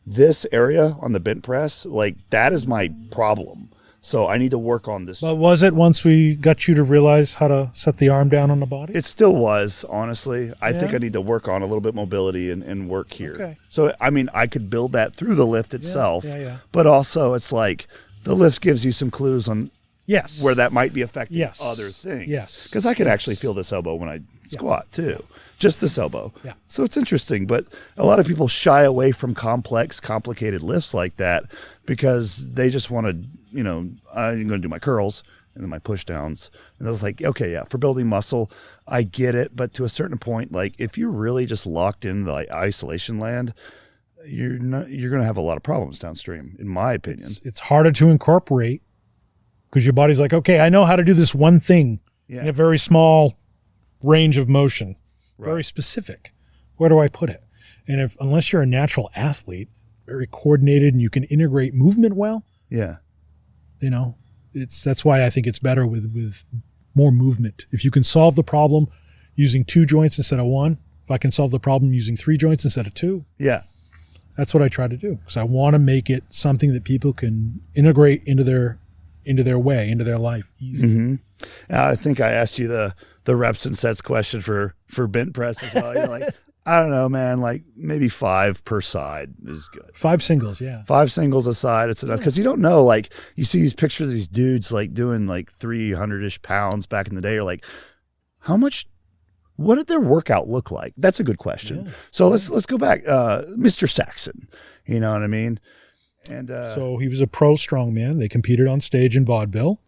This area on the bent press, like that is my problem. So I need to work on this. But was it once we got you to realize how to set the arm down on the body? It still was, honestly. I think Yeah. I need to work on a little bit mobility and work here. Okay. So, I mean, I could build that through the lift itself. yeah. But also, it's like the lift gives you some clues on Yes. where that might be affecting Yes. other things. Yes. Because I can actually feel this elbow when I squat, too. Just this elbow. Yeah. So it's interesting. But a lot of people shy away from complicated lifts like that because they just want to, I'm going to do my curls and then my push downs. And I was like, okay, yeah, for building muscle, I get it. But to a certain point, like if you're really just locked in like isolation land, you're going to have a lot of problems downstream, in my opinion. It's harder to incorporate because your body's like, okay, I know how to do this one thing in a very small range of motion, very specific. Where do I put it? And unless you're a natural athlete, very coordinated, and you can integrate movement well, Yeah. that's why I think it's better with more movement. If you can solve the problem using 2 joints instead of 1, if I can solve the problem using 3 joints instead of 2, Yeah. that's what I try to do, because I want to make it something that people can integrate into their way, into their life easy. Mm-hmm. I think I asked you the reps and sets question for bent press as well. You're like, I don't know, man, like maybe 5 per side is good. 5 singles, yeah. 5 singles a side, it's enough. Because you don't know, like you see these pictures of these dudes like doing like 300-ish pounds back in the day. You're like, what did their workout look like? That's a good question. Yeah. So let's go back. Mr. Saxon, you know what I mean? And so he was a pro strongman. They competed on stage in vaudeville,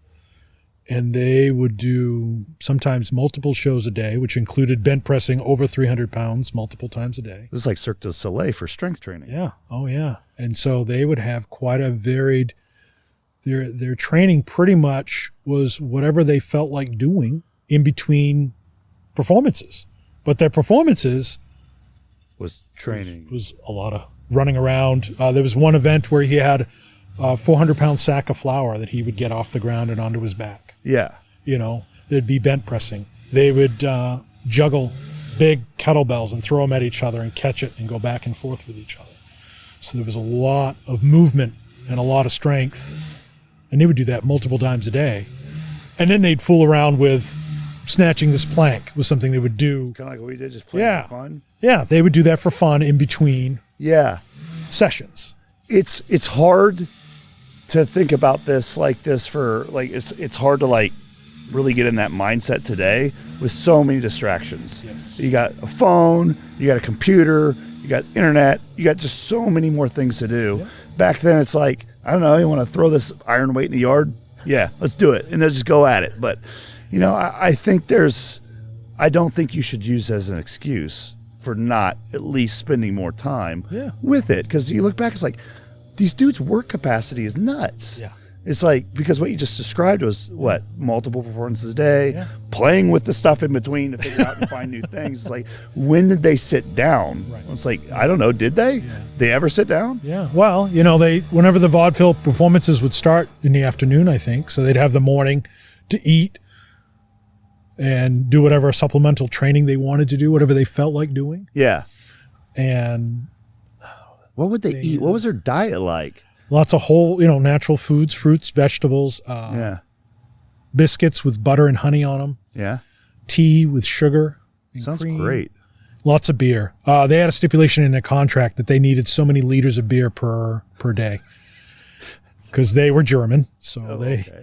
and they would do sometimes multiple shows a day, which included bent pressing over 300 pounds multiple times a day. It was like Cirque du Soleil for strength training. Yeah. Oh, yeah. And so they would have quite a varied, their training pretty much was whatever they felt like doing in between performances. But their performances was training. Was a lot of running around. There was one event where he had a 400-pound sack of flour that he would get off the ground and onto his back. Yeah. There'd be bent pressing. They would juggle big kettlebells and throw them at each other and catch it and go back and forth with each other. So there was a lot of movement and a lot of strength. And they would do that multiple times a day. And then they'd fool around with snatching this plank was something they would do. Kind of like what we did, just playing for fun. Yeah, they would do that for fun in between sessions. It's hard to think about this like this for like it's hard to like really get in that mindset today with so many distractions. Yes. You got a phone, you got a computer, you got internet, you got just so many more things to do. Yeah. Back then it's like, I don't know, you want to throw this iron weight in the yard? Yeah, let's do it. And they'll just go at it. But I think I don't think you should use as an excuse for not at least spending more time with it. Because you look back, it's like, these dudes' work capacity is nuts. Yeah. It's like, because what you just described was multiple performances a day, playing with the stuff in between to figure out and find new things. It's like, when did they sit down? Right. It's like, I don't know, did they? Yeah. They ever sit down? Yeah. Well, whenever the vaudeville performances would start in the afternoon, I think, so they'd have the morning to eat and do whatever supplemental training they wanted to do, whatever they felt like doing. Yeah. And what would they eat? What was their diet like? Lots of whole, natural foods, fruits, vegetables, biscuits with butter and honey on them. Yeah. Tea with sugar and Sounds cream. Great. Lots of beer. They had a stipulation in their contract that they needed so many liters of beer per day because they were German. So Okay.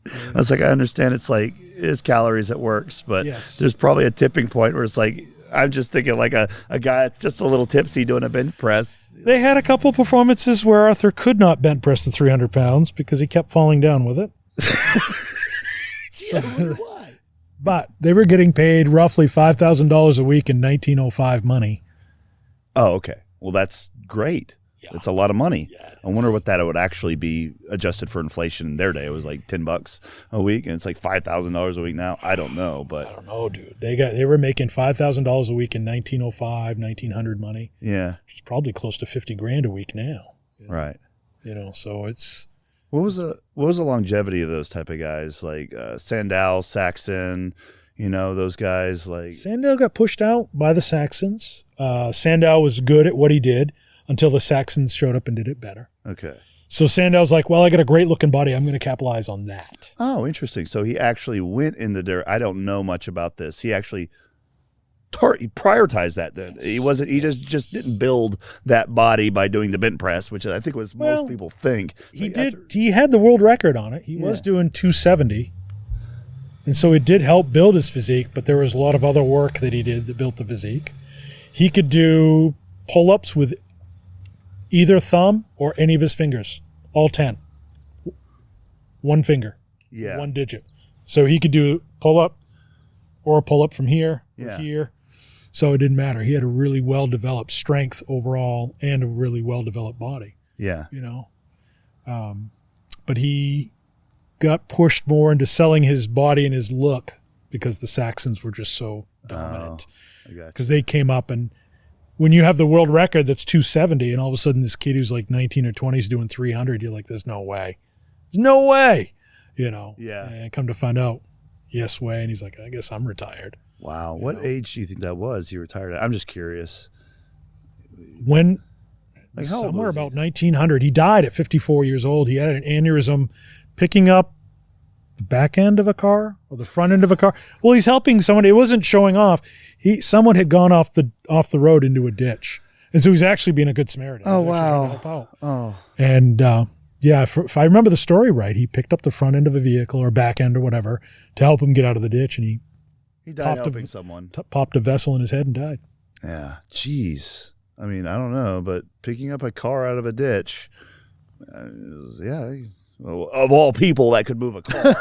I was like, I understand it's like, it's calories that works, but there's probably a tipping point where it's like, I'm just thinking like a guy that's just a little tipsy doing a bench press. They had a couple performances where Arthur could not bench press the 300 pounds because he kept falling down with it. Gee, I wonder why. But they were getting paid roughly $5,000 a week in 1905 money. Oh, okay. Well, that's great. It's a lot of money. Yeah, I wonder what that would actually be adjusted for inflation in their day. It was like $10 a week, and it's like $5,000 a week now. I don't know, but I don't know, dude. They were making $5,000 a week in 1905, 1900 money. Yeah, Which is probably close to $50,000 a week now. Right. So it's what was the longevity of those type of guys like Sandow, Saxon, those guys like Sandow got pushed out by the Saxons. Sandow was good at what he did until the Saxons showed up and did it better. Okay. So Sandow's like, well, I got a great looking body. I'm going to capitalize on that. Oh, interesting. So he actually went in the dirt. I don't know much about this. He actually he prioritized that then. He wasn't. He just didn't build that body by doing the bench press, which I think was most people think. He did. He had the world record on it. He was doing 270. And so it did help build his physique, but there was a lot of other work that he did that built the physique. He could do pull-ups with either thumb or any of his fingers, all 10. One finger, one digit. So he could do pull-up or a pull-up from here or here. So it didn't matter. He had a really well-developed strength overall and a really well-developed body. Yeah. But he got pushed more into selling his body and his look because the Saxons were just so dominant. Because they came up, and when you have the world record that's 270 and all of a sudden this kid who's like 19 or 20 is doing 300, you're like, there's no way. There's no way. Yeah. And come to find out, yes way. And he's like, I guess I'm retired. Wow. What age do you think that was he retired at? I'm just curious. When Like how old somewhere was he? about 1900, he died at 54 years old. He had an aneurysm picking up the back end of a car or the front end of a car. Well, he's helping someone. It wasn't showing off. Someone had gone off the road into a ditch. And so he's actually being a good Samaritan. Oh, He was actually wow. trying to help out. Oh, And if I remember the story right, he picked up the front end of a vehicle or back end or whatever to help him get out of the ditch, and he died helping someone. Popped a vessel in his head and died. Yeah. Jeez. I mean, I don't know, but picking up a car out of a ditch, well, of all people that could move a car.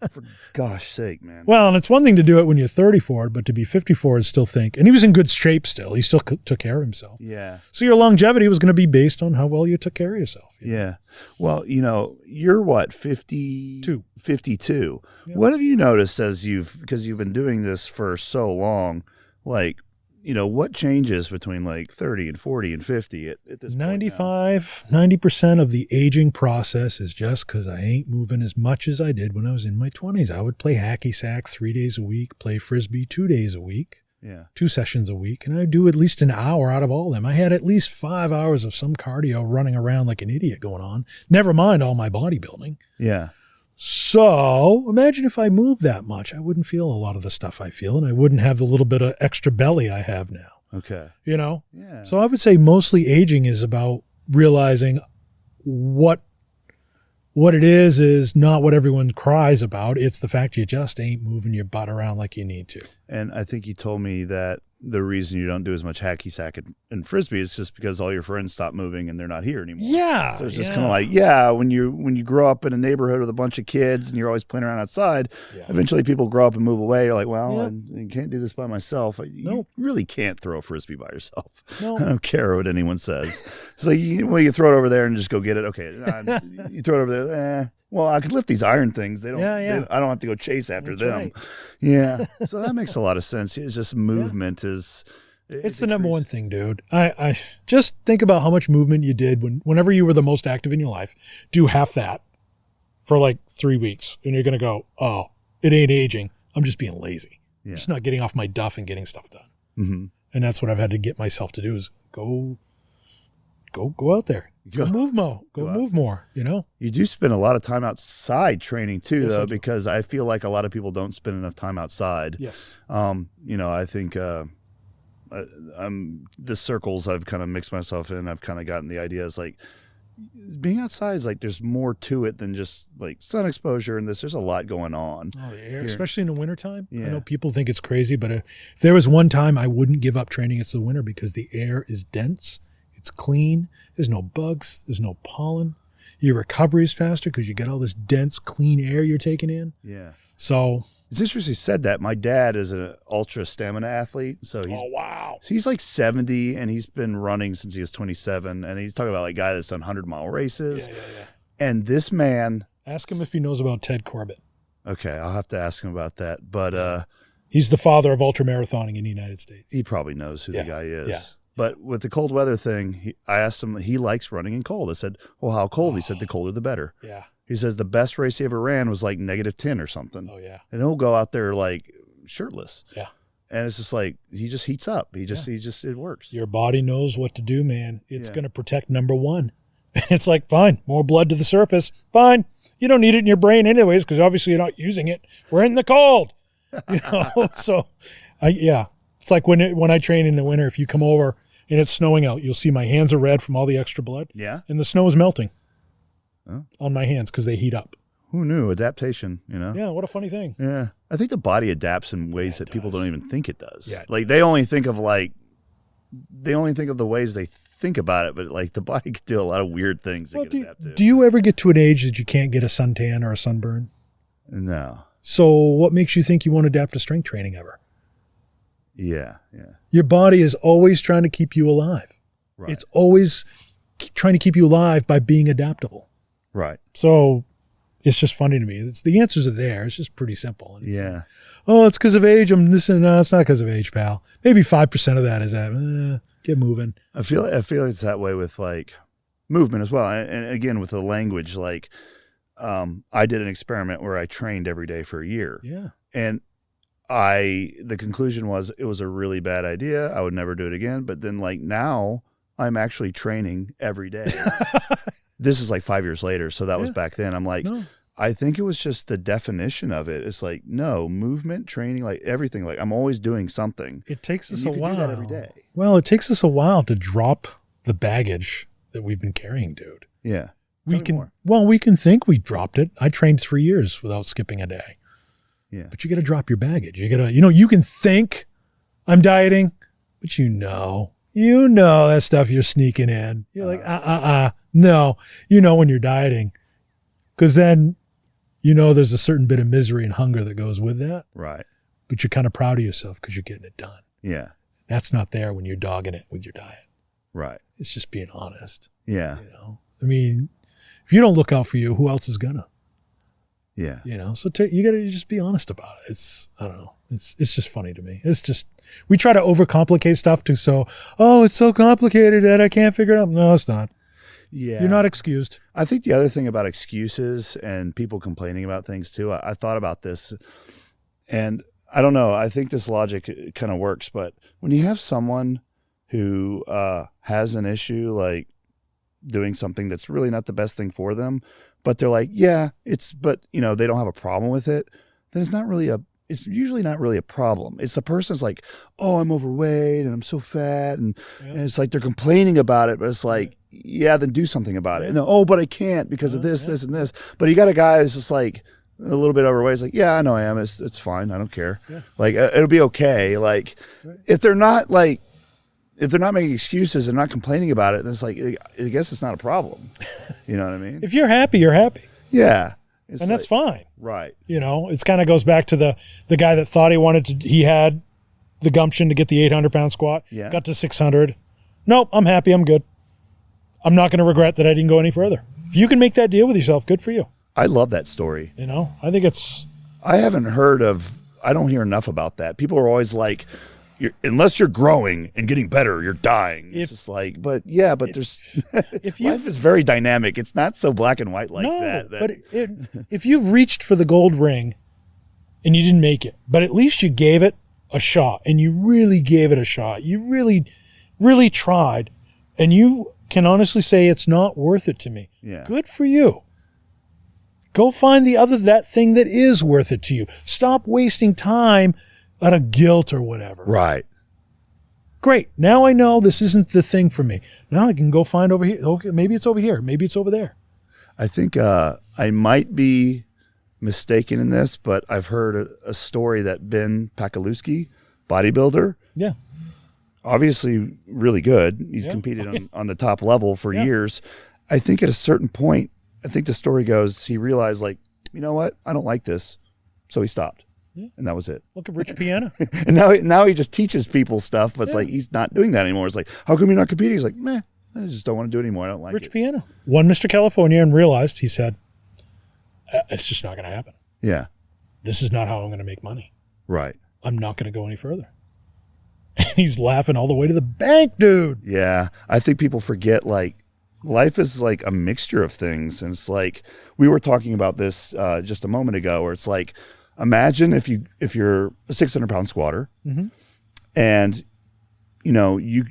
for gosh sake, man. Well, and it's one thing to do it when you're 34, but to be 54 is still think. And he was in good shape still. He still took care of himself. Yeah. So your longevity was going to be based on how well you took care of yourself. Yeah. Well, you're what, 52? 52. Yeah. What have you noticed because you've been doing this for so long, like, what changes between like 30 and 40 and 50 at this 90% of the aging process is just because I ain't moving as much as I did when I was in my 20s. I would play hacky sack 3 days a week, play Frisbee 2 days a week. Yeah. 2 sessions a week, and I do at least an hour out of all of them. I had at least 5 hours of some cardio running around like an idiot going on, never mind all my bodybuilding. Yeah. So imagine if I moved that much, I wouldn't feel a lot of the stuff I feel, and I wouldn't have the little bit of extra belly I have now. Okay. Yeah. So So I would say mostly aging is about realizing what it is not what everyone cries about. It's the fact you just ain't moving your butt around like you need to. And I think you told me that the reason you don't do as much hacky sack and Frisbee is just because all your friends stop moving and they're not here anymore. Yeah. So it's just kind of like, when you grow up in a neighborhood with a bunch of kids and you're always playing around outside, eventually people grow up and move away. You're like, well, I can't do this by myself. You really can't throw a Frisbee by yourself. No. I don't care what anyone says. It's like, you throw it over there and just go get it. Okay. You throw it over there. Well, I could lift these iron things. They don't. I don't have to go chase after them. Right. Yeah. So that makes a lot of sense. It's just movement is. It's the number one thing, dude. I just think about how much movement you did whenever you were the most active in your life. Do half that for like 3 weeks, and you're gonna go, oh, it ain't aging. I'm just being lazy. I'm just not getting off my duff and getting stuff done. Mm-hmm. And that's what I've had to get myself to do is go out there. Go move more. Go move more, You do spend a lot of time outside training too, Yes, I though, do. because I feel like a lot of people don't spend enough time outside. Yes. I think the circles I've kind of mixed myself in, I've kind of gotten the idea is like being outside is like there's more to it than just like sun exposure and there's a lot going on. Oh, the air, especially in the wintertime. Yeah. I know people think it's crazy, but if there was one time I wouldn't give up training, it's the winter because the air is dense. It's clean. There's no bugs. There's no pollen. Your recovery is faster because you get all this dense, clean air you're taking in. Yeah. So It's interesting you said that. My dad is an ultra stamina athlete, so he's like 70, and he's been running since he was 27, and he's talking about like a guy that's done 100-mile races. Yeah. And this man, Ask him if he knows about Ted Corbett. okay, I'll have to ask him about that, but he's the father of ultramarathoning in the United States. he probably knows who the guy is. Yeah. But with the cold weather thing, I asked him, he likes running in cold. I said, well, how cold? He said, the colder the better. Yeah. He says the best race he ever ran was like -10 or something. Oh, yeah. And he'll go out there like shirtless. Yeah. And it's just like, he just heats up. It works. Your body knows what to do, man. It's going to protect number one. And it's like, fine, more blood to the surface. Fine. You don't need it in your brain anyways, because obviously you're not using it. We're in the cold. So, it's like when I train in the winter, if you come over and it's snowing out, you'll see my hands are red from all the extra blood. Yeah. And the snow is melting on my hands because they heat up. Who knew? Adaptation, Yeah, what a funny thing. Yeah. I think the body adapts in ways that people don't even think it does. Yeah, like they only think of the ways they think about it, but like the body can do a lot of weird things. Do you ever get to an age that you can't get a suntan or a sunburn? No. So what makes you think you won't adapt to strength training ever? Yeah. Your body is always trying to keep you alive. Right. It's always trying to keep you alive by being adaptable. Right. So it's just funny to me. The answers are there. It's just pretty simple. And Yeah. It's because of age. No, it's not because of age, pal. Maybe 5% of that is that. Get moving. I feel it's that way with like movement as well. And again, with the language, like I did an experiment where I trained every day for a year. Yeah. And the conclusion was it was a really bad idea. I would never do it again. But then like now I'm actually training every day. This is like 5 years later. So that was back then. I'm like, no. I think it was just the definition of it. It's like, no, movement, training, like everything. Like I'm always doing something. It takes us a while. Do that every day. Well, it takes us a while to drop the baggage that we've been carrying, dude. Yeah. We can think we dropped it. I trained 3 years without skipping a day. Yeah. But you got to drop your baggage. You got to, you can think I'm dieting, but that stuff you're sneaking in. You're like, no, when you're dieting, because then, there's a certain bit of misery and hunger that goes with that. Right. But you're kind of proud of yourself because you're getting it done. Yeah. That's not there when you're dogging it with your diet. Right. It's just being honest. Yeah. I mean, if you don't look out for you, who else is gonna? Yeah. So you got to just be honest about it. I don't know. It's just funny to me. It's just, we try to overcomplicate stuff it's so complicated that I can't figure it out. No, it's not. Yeah. You're not excused. I think the other thing about excuses and people complaining about things too, I thought about this and I don't know. I think this logic kind of works, but when you have someone who has an issue, like doing something that's really not the best thing for them, but they're like, but they don't have a problem with it, then it's usually not really a problem. It's the person's like, oh, I'm overweight and I'm so fat. And it's like they're complaining about it, but it's like, then do something about it. And but I can't because of this, this, and this. But you got a guy who's just like a little bit overweight. It's like, I know I am. It's fine. I don't care. Yeah. Like, it'll be okay. Like, if they're not making excuses and not complaining about it, then it's like, I guess it's not a problem. You know what I mean? If you're happy, you're happy. Yeah. And that's fine. Right. It's kind of goes back to the guy that thought he had the gumption to get the 800-pound squat. Yeah. Got to 600. Nope, I'm happy. I'm good. I'm not going to regret that I didn't go any further. If you can make that deal with yourself, good for you. I love that story. I think I don't hear enough about that. People are always like, unless you're growing and getting better, you're dying. It's just like, but there's, life is very dynamic. It's not so black and white like that. But if you've reached for the gold ring and you didn't make it, but at least you gave it a shot and you really gave it a shot. You really, really tried and you can honestly say it's not worth it to me. Yeah. Good for you. Go find that thing that is worth it to you. Stop wasting time out of guilt or whatever. Right. Great. Now I know this isn't the thing for me. Now I can go find over here. Okay, maybe it's over here. Maybe it's over there. I think I might be mistaken in this, but I've heard a story that Ben Pakulewski, bodybuilder. Yeah. Obviously really good. He's competed on the top level for years. I think at a certain point, I think the story goes, he realized like, you know what? I don't like this. So he stopped. and that was it. Look at Rich Piana. And now he just teaches people stuff, but it's like he's not doing that anymore. It's like, how come you're not competing? He's like, meh, I just don't want to do it anymore. I don't like Rich it. Piana won Mr. California and realized, he said, it's just not going to happen. Yeah. This is not how I'm going to make money. Right. I'm not going to go any further. And he's laughing all the way to the bank, dude. Yeah. I think people forget, like, life is like a mixture of things. And it's like, we were talking about this just a moment ago, where it's like, imagine if you're a 600-pound squatter and, you know, you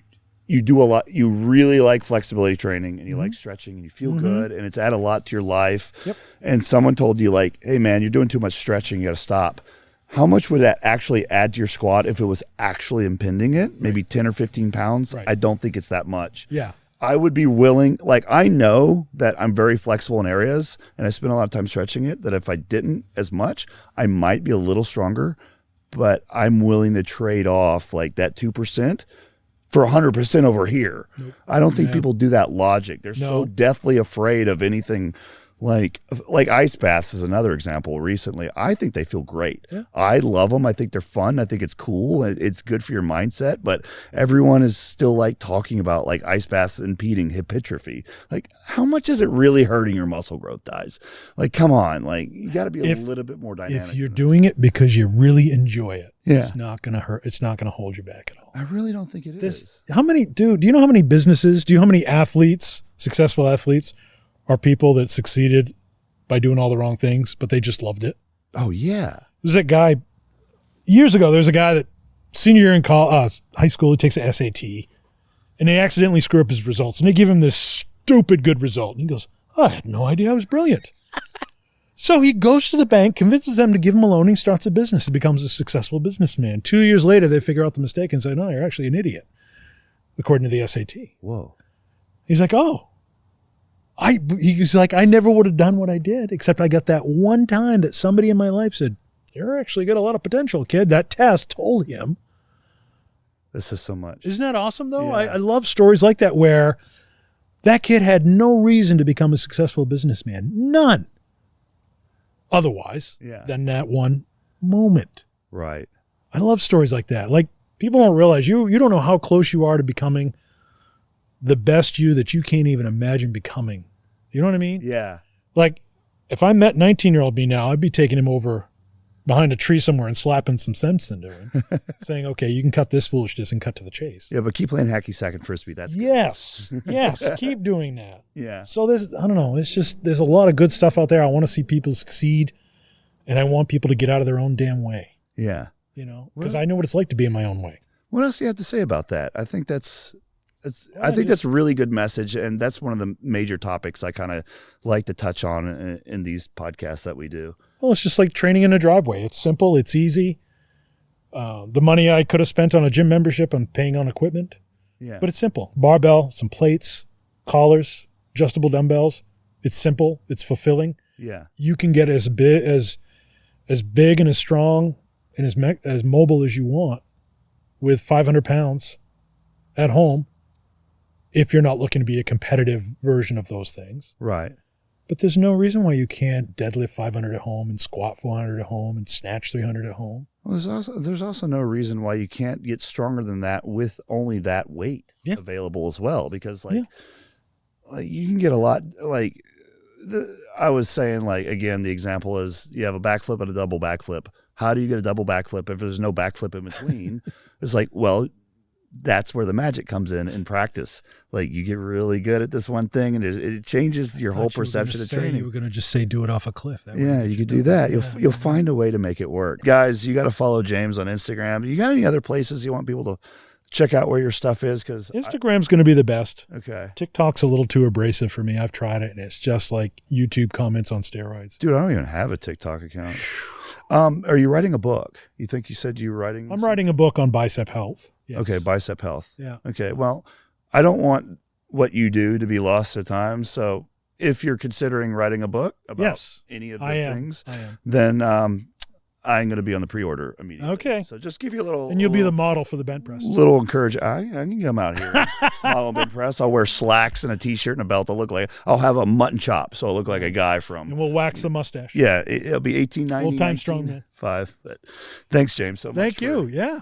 do a lot, you really like flexibility training and you like stretching and you feel good and it's add a lot to your life. Yep. And someone told you, like, hey man, you're doing too much stretching, you got to stop. How much would that actually add to your squat if it was actually impinging it? Maybe 10 or 15 pounds. Right. I don't think it's that much. Yeah. I would be willing, like, I know that I'm very flexible in areas and I spend a lot of time stretching it, that if I didn't as much, I might be a little stronger, but I'm willing to trade off like that 2% for 100% over here. Nope. I don't think people do that logic. They're so deathly afraid of anything. Like ice baths is another example recently. I think they feel great. Yeah. I love them. I think they're fun. I think it's cool. It's good for your mindset, but everyone is still like talking about like ice baths impeding hypertrophy. Like, how much is it really hurting your muscle growth, guys? Like, come on. Like, you got to be a little bit more dynamic. If you're doing it because you really enjoy it, yeah, it's not going to hurt. It's not going to hold you back at all. I really don't think it is. How many, do you know how many businesses, do you know how many athletes, successful athletes, are people that succeeded by doing all the wrong things, but they just loved it? Oh, yeah. There's that guy, years ago, there's a guy that senior year in high school, he takes an SAT, and they accidentally screw up his results, and they give him this stupid good result. And he goes, I had no idea I was brilliant. So he goes to the bank, convinces them to give him a loan, and he starts a business. He becomes a successful businessman. 2 years later, they figure out the mistake and say, no, you're actually an idiot, according to the SAT. Whoa. He's like, oh. He's like, I never would have done what I did, except I got that one time that somebody in my life said, you're actually got a lot of potential, kid. That test told him. This is so much. Isn't that awesome, though? Yeah. I love stories like that where that kid had no reason to become a successful businessman. None. Otherwise than that one moment. Right. I love stories like that. Like, people don't realize you don't know how close you are to becoming the best you that you can't even imagine becoming. You know what I mean? Yeah. Like, if I met 19-year-old me now, I'd be taking him over behind a tree somewhere and slapping some sense into him, saying, okay, you can cut this foolishness and cut to the chase. Yeah, but keep playing hacky sack and frisbee. That's good. Yes. Keep doing that. Yeah. So I don't know. It's just, there's a lot of good stuff out there. I want to see people succeed, and I want people to get out of their own damn way. Yeah. You know, because I know what it's like to be in my own way. What else do you have to say about that? I think that's a really good message, and that's one of the major topics I kind of like to touch on in these podcasts that we do. Well, it's just like training in a driveway. It's simple. It's easy. The money I could have spent on a gym membership, I'm paying on equipment. Yeah. But it's simple. Barbell, some plates, collars, adjustable dumbbells. It's simple. It's fulfilling. Yeah. You can get as big and as strong and as mobile as you want with 500 pounds at home, if you're not looking to be a competitive version of those things. Right. But there's no reason why you can't deadlift 500 at home and squat 400 at home and snatch 300 at home. Well, there's also no reason why you can't get stronger than that with only that weight available as well. Because like you can get a lot, like I was saying, like, again, the example is you have a backflip and a double backflip. How do you get a double backflip if there's no backflip in between? It's like, well, that's where the magic comes in practice. Like, you get really good at this one thing, and it changes your whole perception of training. You were going to just say, do it off a cliff. Yeah, you could do that. You'll find a way to make it work. Guys, you got to follow James on Instagram. You got any other places you want people to check out where your stuff is? Because Instagram's going to be the best. Okay. TikTok's a little too abrasive for me. I've tried it, and it's just like YouTube comments on steroids. Dude, I don't even have a TikTok account. Are you writing a book? You said you were writing? I'm writing a book on bicep health. Yes. Okay, bicep health. Yeah. Okay, well, I don't want what you do to be lost to time. So if you're considering writing a book about any of the things, then I'm going to be on the pre-order immediately. Okay. So just give you a little. And you'll be the model for the bench press. Little encourage. I can come out here. Model bench press. I'll wear slacks and a t-shirt and a belt. I'll have a mutton chop, so I'll look like a guy from. And we'll wax the mustache. Yeah, it'll be 1890. Old time strongman. 5. But thanks, James. So much. Thank you. Yeah.